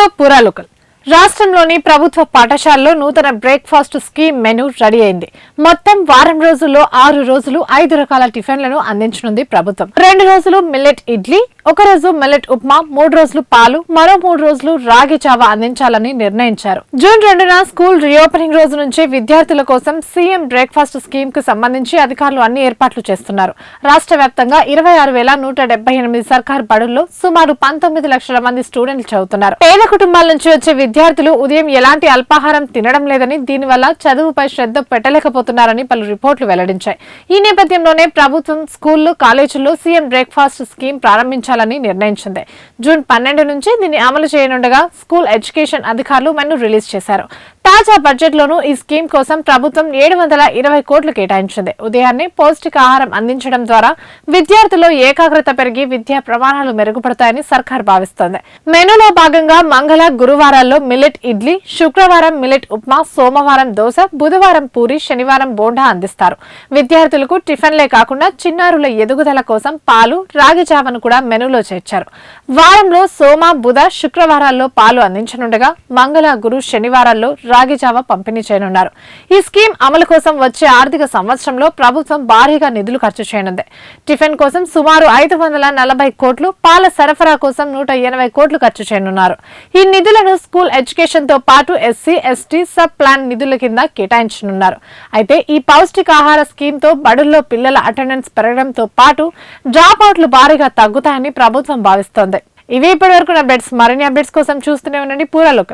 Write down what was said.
Hello పురాలోకల్. రాష్ట్రంలోని ప్రభుత్వ పాఠశాలలో నూతన బ్రేక్ఫాస్ట్ స్కీమ్ మెనూ రెడీ అయింది. మొత్తం వారం రోజుల్లో 6 రోజులు 5 రకాల టిఫిన్లను అందించనుంది ప్రభుత్వం. 2 రోజులు మిల్లెట్ ఇడ్లీ, 1 రోజు మిల్లెట్ ఉప్మా, 3 రోజులు పాలు, మరో 3 రోజులు రాగి జావా అందించాలని నిర్ణయించారు. జూన్ 2న స్కూల్ రీఓపెనింగ్ రోజు నుంచి విద్యార్థుల కోసం సీఎం బ్రేక్ఫాస్ట్ స్కీమ్ కు సంబంధించి అధికారులు అన్ని ఏర్పాట్లు చేస్తున్నారు. రాష్ట్ర వ్యాప్తంగా 26,178 సర్కార్ బడుల్లో సుమారు 19 లక్షల మంది స్టూడెంట్లు చదువుతున్నారు. పేద కుటుంబాల నుంచి వచ్చే విద్యార్థులు ఉదయం ఎలాంటి అల్పాహారం తినడం లేదని, దీనివల్ల చదువుపై శ్రద్ధ పెట్టలేకపోతున్నారని పలు రిపోర్టులు వెల్లడించాయి. ఈ నేపథ్యంలోనే ప్రభుత్వం స్కూళ్లు, కాలేజీల్లో సీఎం బ్రేక్ఫాస్ట్ స్కీమ్ ప్రారంభించాలని నిర్ణయించింది. జూన్ 12 నుంచి దీన్ని అమలు చేయనుండగా స్కూల్ ఎడ్యుకేషన్ అధికారులు మెనూ రిలీజ్ చేశారు. తాజా బడ్జెట్ లోనూ ఈ స్కీమ్ కోసం ప్రభుత్వం 720 కోట్లు కేటాయించింది. ఉదయాన్నే పౌష్టికాహారం అందించడం ద్వారా విద్యార్థుల్లో ఏకాగ్రత పెరిగి విద్యా ప్రమాణాలు మెరుగుపడతాయని సర్కార్ భావిస్తోంది. మెనూలో భాగంగా మంగళ, గురువారాల్లో మిల్లెట్ ఇడ్లీ, శుక్రవారం మిల్లెట్ ఉప్మా, సోమవారం దోశ, బుధవారం పూరి, శనివారం బోండా అందిస్తారు. విద్యార్థులకు టిఫిన్లే కాకుండా చిన్నారుల ఎదుగుదల కోసం పాలు, రాగి జావను కూడా మెనూలో చేర్చారు. వారంలో సోమ, బుధ, శుక్రవారాల్లో పాలు అందించనుండగా మంగళ, గురు, శనివారాల్లో రాగి జావ పంపిణీ చేయనున్నారు. ఈ స్కీమ్ అమలు కోసం వచ్చే ఆర్థిక సంవత్సరంలో ప్రభుత్వం భారీగా నిధులు ఖర్చు చేయనుంది. టిఫిన్ కోసం సుమారు 540 కోట్లు, పాల సరఫరా కోసం 180 కోట్లు ఖర్చు చేయనున్నారు. ఈ నిధులను స్కూల్ ఎడ్యుకేషన్ తో పాటు ఎస్సీ, ఎస్టీ సబ్ ప్లాన్ నిధుల కింద కేటాయించనున్నారు. అయితే ఈ పౌష్టికాహార స్కీమ్ తో బడుల్లో పిల్లల అటెండెన్స్ పెరగడంతో పాటు డ్రాప్ అవుట్లు భారీగా తగ్గుతాయని ప్రభుత్వం భావిస్తోంది. ఇవి ఇప్పటి వరకు అప్డేట్స్. మరిన్ని అప్డేట్స్ కోసం చూస్తూనే ఉండండి పురాలోకల్.